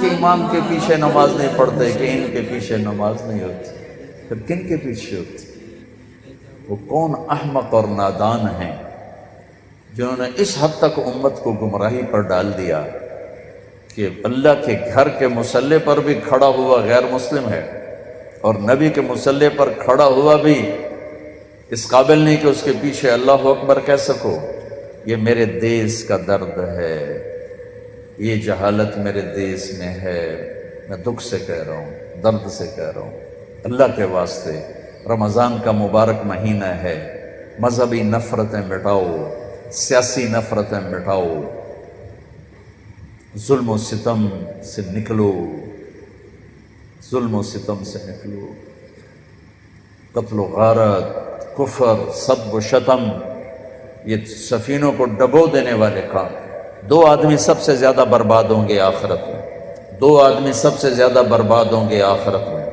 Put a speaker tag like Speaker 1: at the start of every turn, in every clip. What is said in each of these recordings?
Speaker 1: کے امام کے پیچھے نماز نہیں پڑھتے کہ ان کے پیچھے نماز نہیں ہوتی، پھر کن کے پیچھے ہوتی؟ وہ کون احمق اور نادان ہیں جنہوں نے اس حد تک امت کو گمراہی پر ڈال دیا کہ اللہ کے گھر کے مصلی پر بھی کھڑا ہوا غیر مسلم ہے، اور نبی کے مصلی پر کھڑا ہوا بھی اس قابل نہیں کہ اس کے پیچھے اللہ اکبر کہہ سکو۔ یہ میرے دیس کا درد ہے، یہ جہالت میرے دیس میں ہے، میں دکھ سے کہہ رہا ہوں، درد سے کہہ رہا ہوں۔ اللہ کے واسطے رمضان کا مبارک مہینہ ہے، مذہبی نفرتیں مٹاؤ، سیاسی نفرتیں مٹاؤ، ظلم و ستم سے نکلو، ظلم و ستم سے نکلو، قتل و غارت، کفر، سب و شتم، یہ سفینوں کو ڈبو دینے والے کام۔ دو آدمی سب سے زیادہ برباد ہوں گے آخرت میں، دو آدمی سب سے زیادہ برباد ہوں گے آخرت میں،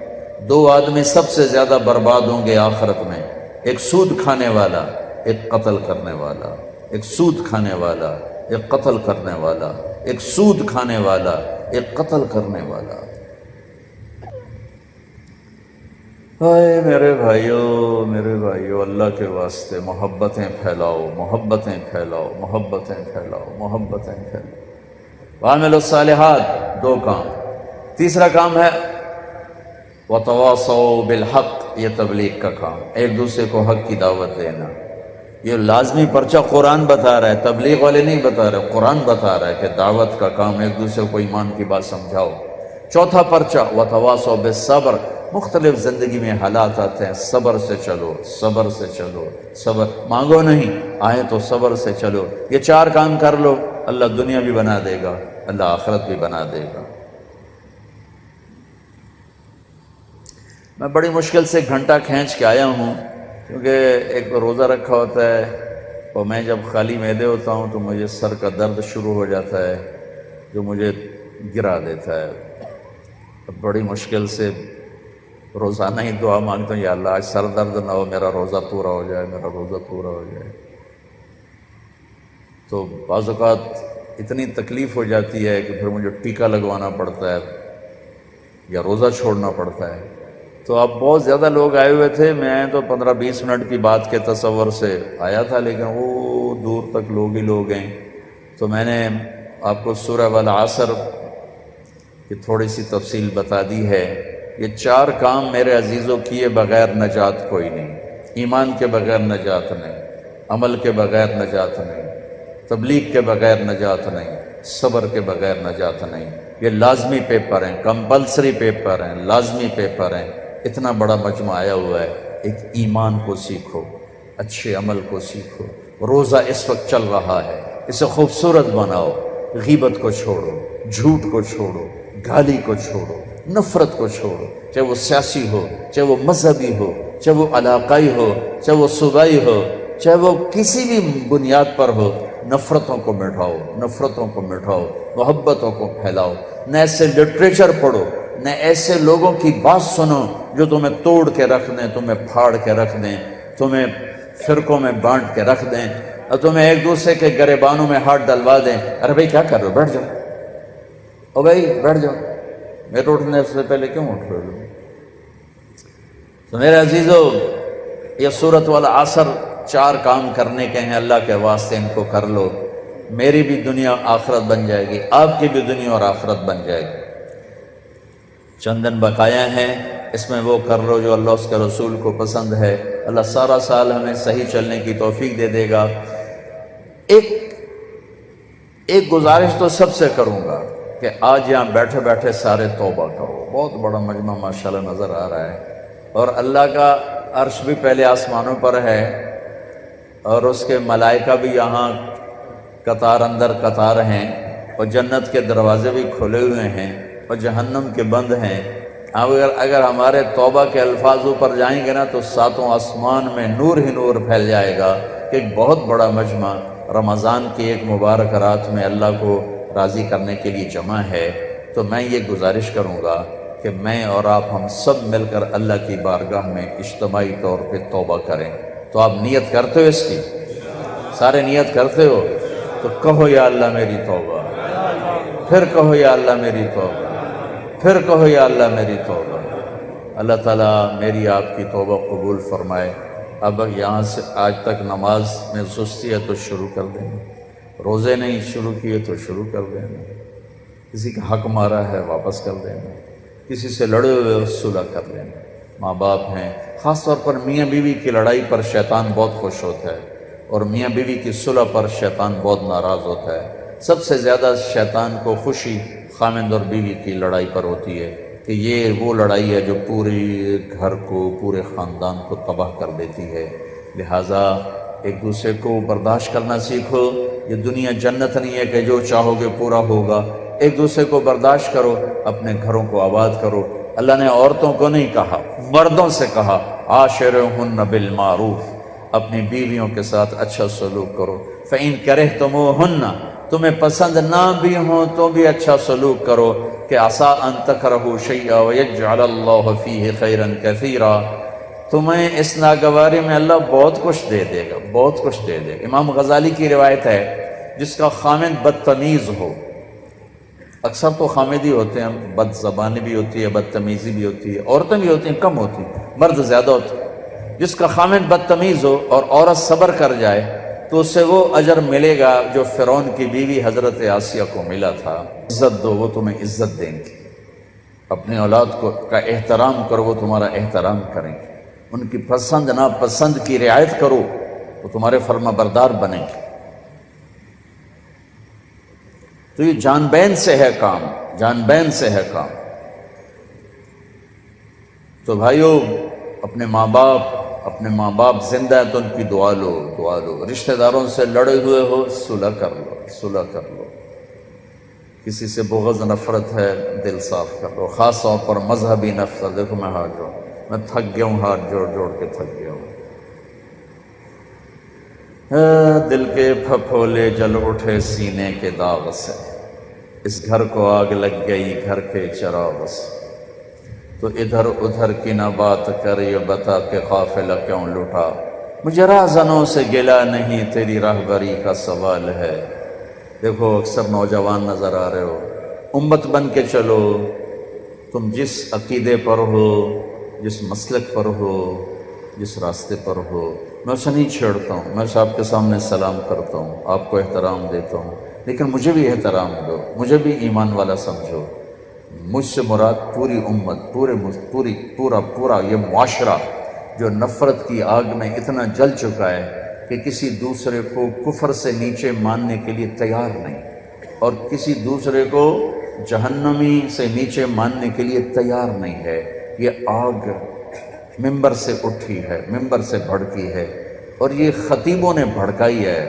Speaker 1: دو آدمی سب سے زیادہ برباد ہوں گے آخرت میں، ایک سود کھانے والا، ایک قتل کرنے والا، ایک سود کھانے والا، ایک قتل کرنے والا، ایک سود کھانے والا، ایک قتل کرنے والا۔ اے میرے بھائیو، اللہ کے واسطے محبتیں پھیلاؤ، محبتیں پھیلاؤ، محبتیں پھیلاؤ، محبتیں پھیلاؤ۔ وَعَمِلُوا الصَّالِحَاتِ، دو کام۔ تیسرا کام ہے وَتَوَاصَوْا بِالْحَقِّ، یہ تبلیغ کا کام، ایک دوسرے کو حق کی دعوت دینا۔ یہ لازمی پرچہ قرآن بتا رہا ہے، تبلیغ والے نہیں بتا رہے، قرآن بتا رہا ہے کہ دعوت کا کام، ایک دوسرے کو ایمان کی بات سمجھاؤ۔ چوتھا پرچہ وَتَوَاصَوْا بِالصَّبْرِ، مختلف زندگی میں حالات آتے ہیں، صبر سے چلو، صبر سے چلو، صبر مانگو نہیں، آئے تو صبر سے چلو۔ یہ چار کام کر لو، اللہ دنیا بھی بنا دے گا، اللہ آخرت بھی بنا دے گا۔ میں بڑی مشکل سے گھنٹہ کھینچ کے آیا ہوں، کیونکہ ایک روزہ رکھا ہوتا ہے، اور میں جب خالی معدے ہوتا ہوں تو مجھے سر کا درد شروع ہو جاتا ہے جو مجھے گرا دیتا ہے۔ بڑی مشکل سے روزانہ ہی دعا مانگتا ہوں، یا اللہ آج سر درد نہ ہو، میرا روزہ پورا ہو جائے، میرا روزہ پورا ہو جائے۔ تو بعض اوقات اتنی تکلیف ہو جاتی ہے کہ پھر مجھے ٹیکا لگوانا پڑتا ہے یا روزہ چھوڑنا پڑتا ہے۔ تو اب بہت زیادہ لوگ آئے ہوئے تھے، میں تو 15-20 منٹ کی بات کے تصور سے آیا تھا، لیکن وہ دور تک لوگ ہی لوگ ہیں۔ تو میں نے آپ کو سورہ والعصر کی تھوڑی سی تفصیل بتا دی ہے۔ یہ چار کام میرے عزیزوں کیے بغیر نجات کوئی نہیں، ایمان کے بغیر نجات نہیں، عمل کے بغیر نجات نہیں، تبلیغ کے بغیر نجات نہیں، صبر کے بغیر نجات نہیں۔ یہ لازمی پیپر ہیں، کمپلسری پیپر ہیں، لازمی پیپر ہیں۔ اتنا بڑا مجمع آیا ہوا ہے، ایک ایمان کو سیکھو، اچھے عمل کو سیکھو۔ روزہ اس وقت چل رہا ہے، اسے خوبصورت بناؤ، غیبت کو چھوڑو، جھوٹ کو چھوڑو، گالی کو چھوڑو، نفرت کو چھوڑو، چاہے وہ سیاسی ہو، چاہے وہ مذہبی ہو، چاہے وہ علاقائی ہو، چاہے وہ صوبائی ہو، چاہے وہ کسی بھی بنیاد پر ہو۔ نفرتوں کو مٹاؤ، نفرتوں کو مٹاؤ، محبتوں کو پھیلاؤ۔ نہ ایسے لٹریچر پڑھو، نہ ایسے لوگوں کی بات سنو جو تمہیں توڑ کے رکھ دیں، تمہیں پھاڑ کے رکھ دیں، تمہیں فرقوں میں بانٹ کے رکھ دیں، اور تمہیں ایک دوسرے کے گریبانوں میں ہاتھ ڈلوا دیں۔ ارے بھائی کیا کر رہے ہو، بیٹھ جاؤ، او بھائی بیٹھ جاؤ، میرے اٹھنے سے پہلے کیوں اٹھ رہے ہو؟ تو میرے عزیزو، یہ سورۃ والعصر چار کام کرنے کے ہیں، اللہ کے واسطے ان کو کر لو، میری بھی دنیا آخرت بن جائے گی، آپ کی بھی دنیا اور آخرت بن جائے گی۔ چند دن بقایا ہیں، اس میں وہ کر لو جو اللہ اس کے رسول کو پسند ہے۔ اللہ سارا سال ہمیں صحیح چلنے کی توفیق دے دے گا۔ ایک گزارش تو سب سے کروں گا کہ آج یہاں بیٹھے بیٹھے سارے توبہ کرو۔ بہت بڑا مجمع ماشاءاللہ نظر آ رہا ہے، اور اللہ کا عرش بھی پہلے آسمانوں پر ہے، اور اس کے ملائکہ بھی یہاں قطار اندر قطار ہیں، اور جنت کے دروازے بھی کھلے ہوئے ہیں، اور جہنم کے بند ہیں۔ اگر ہمارے توبہ کے الفاظ اوپر جائیں گے نا تو ساتوں آسمان میں نور ہی نور پھیل جائے گا کہ ایک بہت بڑا مجمع رمضان کی ایک مبارک رات میں اللہ کو راضی کرنے کے لیے جمع ہے۔ تو میں یہ گزارش کروں گا کہ میں اور آپ ہم سب مل کر اللہ کی بارگاہ میں اجتماعی طور پہ توبہ کریں۔ تو آپ نیت کرتے ہو اس کی؟ سارے نیت کرتے ہو؟ تو کہو یا اللہ میری توبہ، پھر کہو یا اللہ میری توبہ، پھر کہو یا اللہ میری توبہ۔ اللہ تعالیٰ میری آپ کی توبہ قبول فرمائے۔ اب یہاں سے آج تک نماز میں سستی ہے تو شروع کر دینا، روزے نہیں شروع کیے تو شروع کر دینا، کسی کا حق مارا ہے واپس کر دینا، کسی سے لڑے ہوئے صلح کر لینا۔ ماں باپ ہیں، خاص طور پر میاں بیوی کی لڑائی پر شیطان بہت خوش ہوتا ہے، اور میاں بیوی کی صلح پر شیطان بہت ناراض ہوتا ہے۔ سب سے زیادہ شیطان کو خوشی خامند اور بیوی کی لڑائی پر ہوتی ہے کہ یہ وہ لڑائی ہے جو پورے گھر کو، پورے خاندان کو تباہ کر دیتی ہے۔ لہٰذا ایک دوسرے کو برداشت کرنا سیکھو۔ یہ دنیا جنت نہیں ہے کہ جو چاہو گے پورا ہوگا۔ ایک دوسرے کو برداشت کرو، اپنے گھروں کو آباد کرو۔ اللہ نے عورتوں کو نہیں کہا، مردوں سے کہا عاشرہن بالمعروف، اپنی بیویوں کے ساتھ اچھا سلوک کرو۔ فإن کرہتموہن، تمہیں پسند نہ بھی ہوں تو بھی اچھا سلوک کرو کہ عسیٰ ان تکرہوا شیئا ویجعل اللہ فیہ خیرا کثیرا، تمہیں اس ناگواری میں اللہ بہت کچھ دے دے گا، بہت کچھ دے دے گا۔ امام غزالی کی روایت ہے جس کا خامند بدتمیز ہو، اکثر تو خامدی ہوتے ہیں، بد زبانی بھی ہوتی ہے، بدتمیزی بھی ہوتی ہے، عورتیں بھی ہوتی ہیں، کم ہوتی ہیں، مرد زیادہ ہوتے ہیں۔ جس کا خامد بدتمیز ہو اور عورت صبر کر جائے تو اسے وہ اجر ملے گا جو فرعون کی بیوی حضرت آسیہ کو ملا تھا۔ عزت دو، وہ تمہیں عزت دیں گے۔ اپنے اولاد کا احترام کرو، وہ تمہارا احترام کریں گے۔ ان کی پسند ناپسند کی رعایت کرو، وہ تمہارے فرما بردار بنیں گے۔ تو یہ جان بین سے ہے کام، جان بین سے ہے کام۔ تو بھائیو، اپنے ماں باپ زندہ ہیں تو ان کی دعا لو، دعا لو۔ رشتہ داروں سے لڑے ہوئے ہو، صلح کر لو، صلح کر لو۔ کسی سے بغض نفرت ہے، دل صاف کر لو، خاص طور پر مذہبی نفرت۔ دیکھو میں ہاتھ جوڑ، میں تھک گیا ہوں، ہاتھ جوڑ جوڑ کے تھک گیا ہوں۔ دل کے پھپھولے جل اٹھے سینے کے داغ سے، اس گھر کو آگ لگ گئی گھر کے چراغ سے، تو ادھر ادھر کی نہ بات کر، یہ بتا کہ قافلہ کیوں لٹا، مجھے راہزنوں سے گلہ نہیں، تیری راہبری کا سوال ہے۔ دیکھو اکثر نوجوان نظر آ رہے ہو، امت بن کے چلو، تم جس عقیدے پر ہو، جس مسلک پر ہو، جس راستے پر ہو، میں اسے نہیں چھیڑتا ہوں، میں اسے آپ کے سامنے سلام کرتا ہوں، آپ کو احترام دیتا ہوں، لیکن مجھے بھی احترام دو، مجھے بھی ایمان والا سمجھو۔ مجھ سے مراد پوری امت، پورا یہ معاشرہ جو نفرت کی آگ میں اتنا جل چکا ہے کہ کسی دوسرے کو کفر سے نیچے ماننے کے لیے تیار نہیں، اور کسی دوسرے کو جہنمی سے نیچے ماننے کے لیے تیار نہیں ہے۔ یہ آگ ممبر سے اٹھی ہے، ممبر سے بھڑکی ہے، اور یہ خطیبوں نے بھڑکائی ہے۔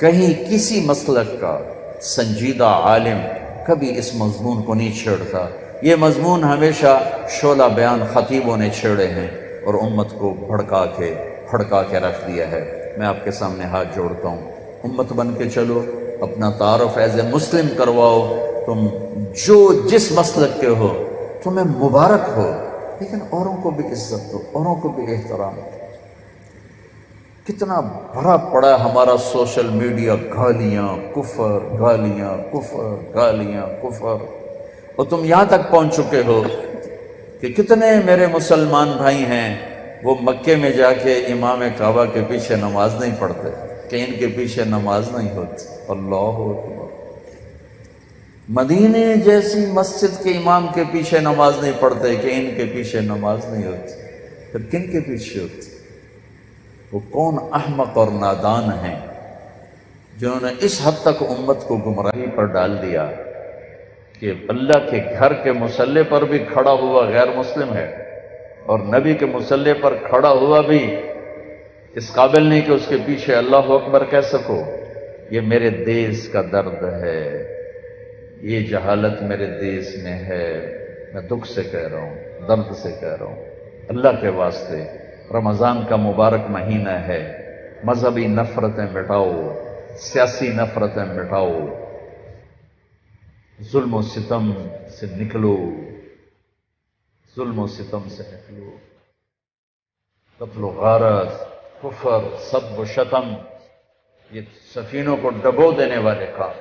Speaker 1: کہیں کسی مسلک کا سنجیدہ عالم کبھی اس مضمون کو نہیں چھیڑتا۔ یہ مضمون ہمیشہ شعلہ بیان خطیبوں نے چھیڑے ہیں اور امت کو بھڑکا کے رکھ دیا ہے۔ میں آپ کے سامنے ہاتھ جوڑتا ہوں، امت بن کے چلو، اپنا تعارف ایز اے مسلم کرواؤ۔ تم جو جس مسلک کے ہو تمہیں مبارک ہو، لیکن اوروں کو بھی عزت دو، اوروں کو بھی احترام دو۔ کتنا بھرا پڑا ہمارا سوشل میڈیا، گالیاں کفر، گالیاں کفر، گالیاں کفر، اور تم یہاں تک پہنچ چکے ہو کہ کتنے میرے مسلمان بھائی ہیں وہ مکے میں جا کے امام کعبہ کے پیچھے نماز نہیں پڑھتے کہ ان کے پیچھے نماز نہیں ہوتی۔ اللہ اکبر۔ مدینے جیسی مسجد کے امام کے پیچھے نماز نہیں پڑھتے کہ ان کے پیچھے نماز نہیں ہوتی، پھر کن کے پیچھے ہوتی؟ وہ کون احمق اور نادان ہیں جنہوں نے اس حد تک امت کو گمراہی پر ڈال دیا کہ اللہ کے گھر کے مصلی پر بھی کھڑا ہوا غیر مسلم ہے، اور نبی کے مصلی پر کھڑا ہوا بھی اس قابل نہیں کہ اس کے پیچھے اللہ اکبر کہہ سکو۔ یہ میرے دیس کا درد ہے، یہ جہالت میرے دیس میں ہے، میں دکھ سے کہہ رہا ہوں، درد سے کہہ رہا ہوں۔ اللہ کے واسطے رمضان کا مبارک مہینہ ہے، مذہبی نفرتیں مٹاؤ، سیاسی نفرتیں مٹاؤ، ظلم و ستم سے نکلو، ظلم و ستم سے نکلو۔ قتل و غارت، کفر، سب و شتم، یہ سفینوں کو ڈبو دینے والے کام۔